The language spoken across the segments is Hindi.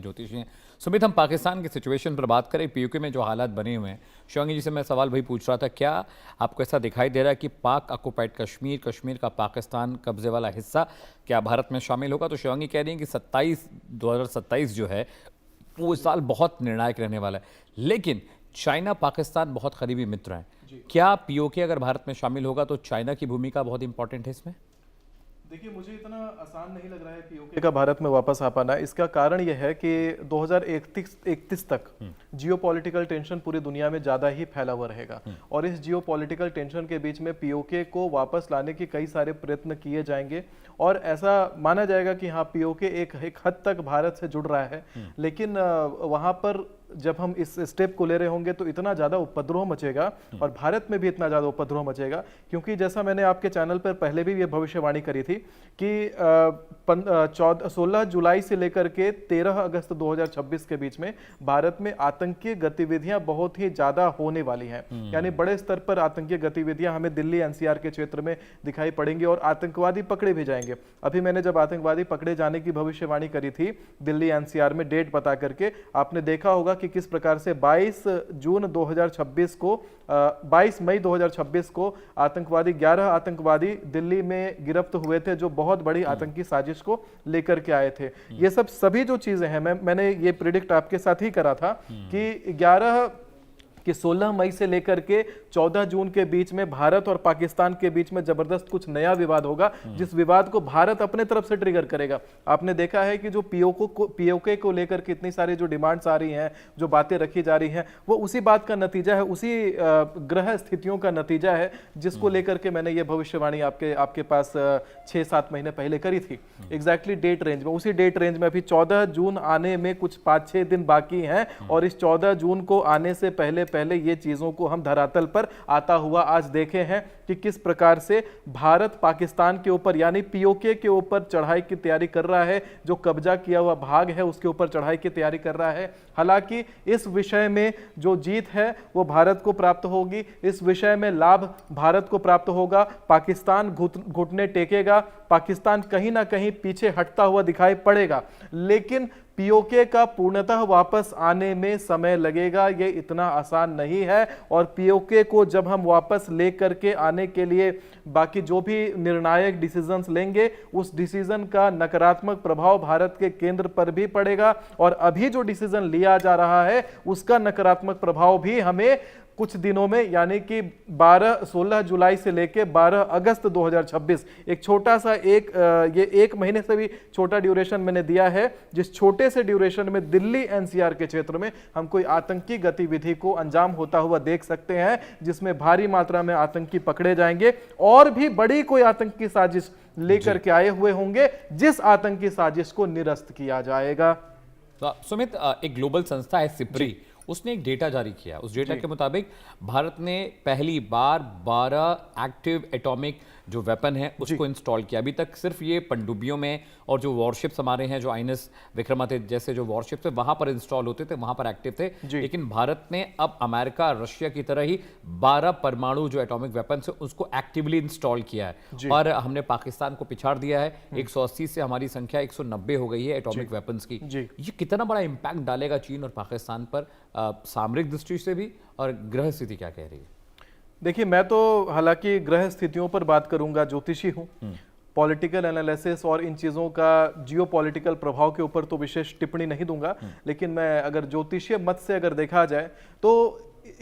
ज्योतिषी हैं। सुमित, हम पाकिस्तान की सिचुएशन पर बात करें। पीयूके में जो हालात बने हुए हैं, शिवांगी जी से मैं सवाल भाई पूछ रहा था, क्या आपको ऐसा दिखाई दे रहा है कि पाक ऑक्युपाइड कश्मीर, कश्मीर का पाकिस्तान कब्जे वाला हिस्सा क्या भारत में शामिल होगा? तो शिवांगी कह रही हैं कि 2027 जो है वो इस साल बहुत निर्णायक रहने वाला है, लेकिन चाइना पाकिस्तान बहुत करीबी मित्र हैं। क्या पीओके अगर भारत में शामिल होगा तो चाइना की भूमिका बहुत इंपॉर्टेंट है इसमें? देखिए, मुझे इतना आसान नहीं लग रहा है पीओके का भारत में वापस आ पाना। इसका कारण यह है कि 2031 तक जियोपॉलिटिकल टेंशन पूरी दुनिया में ज़्यादा ही फैला हुआ रहेगा और इस जियोपॉलिटिकल टेंशन के बीच में पीओके को वापस लाने के कई सारे प्रयत्न किए जाएंगे और ऐसा माना जाएगा कि हाँ, पीओके एक हद तक भारत से जुड़ रहा है, लेकिन वहाँ पर जब हम इस स्टेप को ले रहे होंगे तो इतना ज़्यादा उपद्रव मचेगा और भारत में भी इतना ज़्यादा उपद्रव मचेगा, क्योंकि जैसा मैंने आपके चैनल पर पहले भी ये भविष्यवाणी करी थी कि 16 जुलाई से लेकर के 13 अगस्त 2026 के बीच में भारत में आतंकी गतिविधियां बहुत ही ज़्यादा होने वाली हैं। यानी बड़े स्तर पर आतंकी गतिविधियां हमें दिल्ली एनसीआर के क्षेत्र में दिखाई पड़ेंगी और आतंकवादी पकड़े भी जाएंगे। अभी मैंने जब आतंकवादी पकड़े जाने की भविष्यवाणी करी थी दिल्ली एनसीआर में डेट बता करके, आपने देखा होगा कि किस प्रकार से 22 मई 2026 को 11 आतंकवादी दिल्ली में गिरफ्त हुए थे, जो बहुत बड़ी आतंकी साजिश को लेकर के आए थे। ये सभी जो चीजें हैं, मैंने ये प्रिडिक्ट आपके साथ ही करा था कि 16 मई से लेकर के 14 जून के बीच में भारत और पाकिस्तान के बीच में जबरदस्त कुछ नया विवाद होगा, जिस विवाद को भारत अपने तरफ से ट्रिगर करेगा। आपने देखा है कि जो पीओके को लेकर के इतनी सारी जो डिमांड्स आ रही हैं, जो बातें रखी जा रही हैं, वो उसी बात का नतीजा है, उसी ग्रह स्थितियों का नतीजा है जिसको लेकर के मैंने ये भविष्यवाणी आपके पास 6-7 महीने पहले करी थी। एग्जैक्टली डेट रेंज में, उसी डेट रेंज में अभी 14 जून आने में कुछ 5-6 दिन बाकी हैं और इस 14 जून को आने से पहले ये चीजों को हम धरातल पर आता हुआ आज देखे हैं कि किस प्रकार से भारत पाकिस्तान के ऊपर यानी पीओके के ऊपर चढ़ाई की तैयारी कर रहा है। जो कब्जा किया हुआ भाग है उसके ऊपर चढ़ाई की तैयारी कर रहा है। हालांकि इस विषय में जो जीत है वो भारत को प्राप्त होगी, इस विषय में लाभ भारत को प्राप्त होगा। पाकिस्तान घुटने टेकेगा, पाकिस्तान कहीं ना कहीं पीछे हटता हुआ दिखाई पड़ेगा, लेकिन पीओके का पूर्णतः वापस आने में समय लगेगा। ये इतना आसान नहीं है और पीओके को जब हम वापस लेकर के आने के लिए बाकी जो भी निर्णायक डिसीजंस लेंगे, उस डिसीजन का नकारात्मक प्रभाव भारत के केंद्र पर भी पड़ेगा और अभी जो डिसीजन लिया जा रहा है उसका नकारात्मक प्रभाव भी हमें कुछ दिनों में, यानी कि 16 जुलाई से लेकर 12 अगस्त 2026, एक छोटा सा ये एक महीने से भी छोटा ड्यूरेशन मैंने दिया है, जिस छोटे से ड्यूरेशन में दिल्ली एनसीआर के क्षेत्र में हम कोई आतंकी गतिविधि को अंजाम होता हुआ देख सकते हैं, जिसमें भारी मात्रा में आतंकी पकड़े जाएंगे और भी बड़ी कोई आतंकी साजिश लेकर के आए हुए होंगे, जिस आतंकी साजिश को निरस्त किया जाएगा। तो सुमित, एक ग्लोबल संस्था है सिप्री, उसने एक डेटा जारी किया। उस डेटा के मुताबिक भारत ने पहली बार 12 एक्टिव एटॉमिक जो वेपन है उसको इंस्टॉल किया। अभी तक सिर्फ ये पनडुब्बियों में और जो वॉरशिप्स हमारे हैं, जो आईएनएस विक्रमादित्य जैसे जो वॉरशिप्स थे वहां पर इंस्टॉल होते थे, वहां पर एक्टिव थे, लेकिन भारत ने अब अमेरिका, रशिया की तरह ही 12 परमाणु जो एटॉमिक वेपन है उसको एक्टिवली इंस्टॉल किया है और हमने पाकिस्तान को पिछाड़ दिया है। 180 से हमारी संख्या 190 हो गई है एटॉमिक वेपन्स की। ये कितना बड़ा इंपैक्ट डालेगा चीन और पाकिस्तान पर, सामरिक दृष्टि से भी, और ग्रह स्थिति क्या कह रही है? देखिए, मैं तो हालांकि ग्रह स्थितियों पर बात करूंगा, ज्योतिषी हूं, पॉलिटिकल एनालिसिस और इन चीज़ों का जियोपॉलिटिकल प्रभाव के ऊपर तो विशेष टिप्पणी नहीं दूंगा, लेकिन मैं अगर ज्योतिषीय मत से अगर देखा जाए तो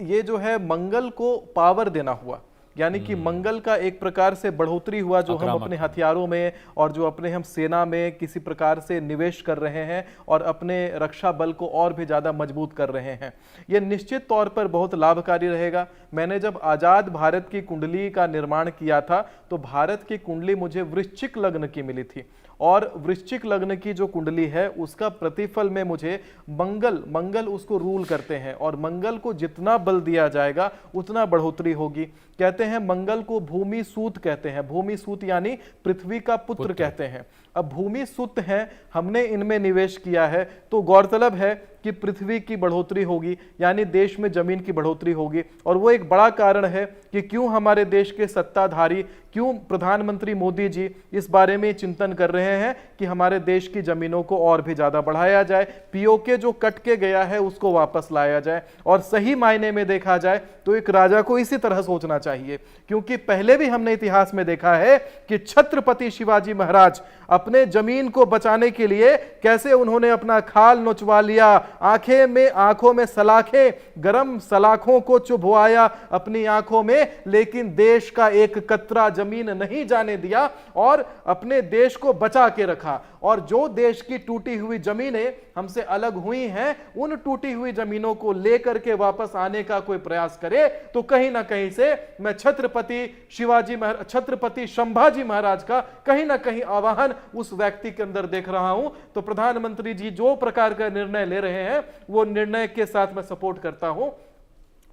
ये जो है मंगल को पावर देना हुआ, यानी कि मंगल का एक प्रकार से बढ़ोतरी हुआ, जो हम अपने हथियारों में और जो अपने हम सेना में किसी प्रकार से निवेश कर रहे हैं और अपने रक्षा बल को और भी ज़्यादा मजबूत कर रहे हैं। यह निश्चित तौर पर बहुत लाभकारी रहेगा। मैंने जब आज़ाद भारत की कुंडली का निर्माण किया था तो भारत की कुंडली मुझे वृश्चिक लग्न की मिली थी और वृश्चिक लग्न की जो कुंडली है उसका प्रतिफल में मुझे मंगल उसको रूल करते हैं और मंगल को जितना बल दिया जाएगा उतना बढ़ोतरी होगी। कहते हैं मंगल को भूमि सूत कहते हैं, भूमि सूत यानी पृथ्वी का पुत्र कहते हैं। अब भूमि सुत है, हमने इनमें निवेश किया है, तो गौरतलब है कि पृथ्वी की बढ़ोतरी होगी, यानी देश में जमीन की बढ़ोतरी होगी। और वो एक बड़ा कारण है कि क्यों हमारे देश के सत्ताधारी, क्यों प्रधानमंत्री मोदी जी इस बारे में चिंतन कर रहे हैं कि हमारे देश की जमीनों को और भी ज्यादा बढ़ाया जाए, पीओके जो कट के गया है उसको वापस लाया जाए। और सही मायने में देखा जाए तो एक राजा को इसी तरह सोचना चाहिए, क्योंकि पहले भी हमने इतिहास में देखा है कि छत्रपति शिवाजी महाराज अपने जमीन को बचाने के लिए कैसे उन्होंने अपना खाल नोचवा लिया, आंखों में सलाखें, गरम सलाखों को चुभवाया अपनी आंखों में, लेकिन देश का एक कतरा जमीन नहीं जाने दिया और अपने देश को बचा के रखा। और जो देश की टूटी हुई जमीनें हमसे अलग हुई हैं, उन टूटी हुई जमीनों को लेकर के वापस आने का कोई प्रयास करे तो कहीं ना कहीं से मैं छत्रपति संभाजी महाराज का कहीं ना कहीं आवाहन उस व्यक्ति के अंदर देख रहा हूं। तो प्रधानमंत्री जी जो प्रकार का निर्णय ले रहे हैं वो निर्णय के साथ मैं सपोर्ट करता हूं।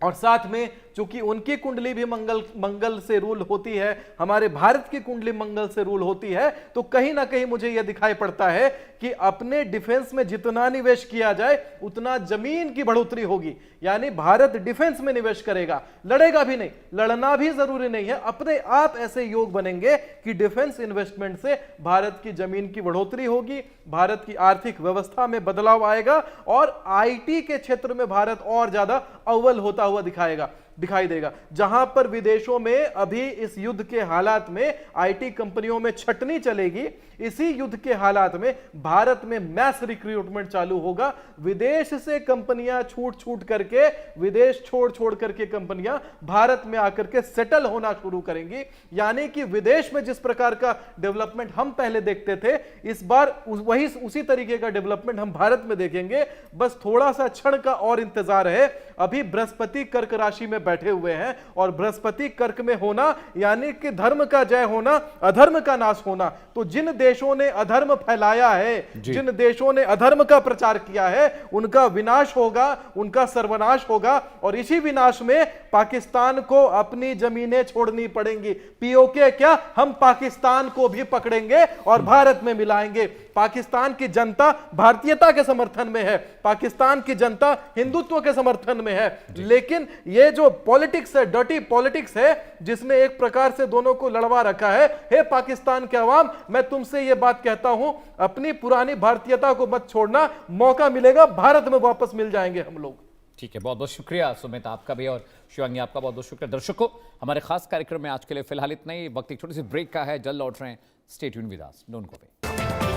और साथ में चूंकि उनकी कुंडली भी मंगल से रूल होती है, हमारे भारत की कुंडली मंगल से रूल होती है, तो कहीं ना कहीं मुझे यह दिखाई पड़ता है कि अपने डिफेंस में जितना निवेश किया जाए उतना जमीन की बढ़ोतरी होगी। यानी भारत डिफेंस में निवेश करेगा, लड़ेगा भी नहीं, लड़ना भी जरूरी नहीं है, अपने आप ऐसे योग बनेंगे कि डिफेंस इन्वेस्टमेंट से भारत की जमीन की बढ़ोतरी होगी, भारत की आर्थिक व्यवस्था में बदलाव आएगा और आईटी के क्षेत्र में भारत और ज्यादा अव्वल होता हुआ दिखाई देगा। जहां पर विदेशों में अभी इस युद्ध के हालात में आईटी कंपनियों में छटनी चलेगी, इसी युद्ध के हालात में भारत में मैस रिक्रूटमेंट चालू होगा। विदेश से कंपनियां छूट करके, विदेश छोड़ करके कंपनियां भारत में आकर के सेटल होना शुरू करेंगी। यानी कि विदेश में जिस प्रकार का डेवलपमेंट हम पहले देखते थे, इस बार उसी तरीके का डेवलपमेंट हम भारत में देखेंगे। बस थोड़ा सा क्षण का और इंतजार है। अभी बृहस्पति कर्क राशि में बैठे हुए हैं और बृहस्पति कर्क में होना यानी कि धर्म का जय होना, अधर्म का नाश होना। तो जिन देशों ने अधर्म फैलाया है, जिन देशों ने अधर्म का प्रचार किया है, उनका विनाश होगा, उनका सर्वनाश होगा। और इसी विनाश में पाकिस्तान को अपनी जमीनें छोड़नी पड़ेंगी। पीओके क्या, हम पाकिस्तान को भी पकड़ेंगे और भारत में मिलाएंगे। पाकिस्तान की जनता भारतीयता के समर्थन में है, पाकिस्तान की जनता हिंदुत्व के समर्थन में है, लेकिन ये जो पॉलिटिक्स है, डर्टी पॉलिटिक्स है, जिसने एक प्रकार से दोनों को लड़वा रखा है। हे पाकिस्तान के अवाम, मैं तुमसे ये बात कहता हूं, अपनी पुरानी भारतीयता को मत छोड़ना, मौका मिलेगा भारत में वापस मिल जाएंगे हम लोग। ठीक है, बहुत बहुत शुक्रिया सुमित आपका भी, और शिवांगी आपका बहुत बहुत शुक्रिया। दर्शकों, हमारे खास कार्यक्रम में आज के लिए फिलहाल इतना ही। वक्त एक छोटी सी ब्रेक का है, जल्द लौट रहे हैं। Stay tuned with us, don't go away.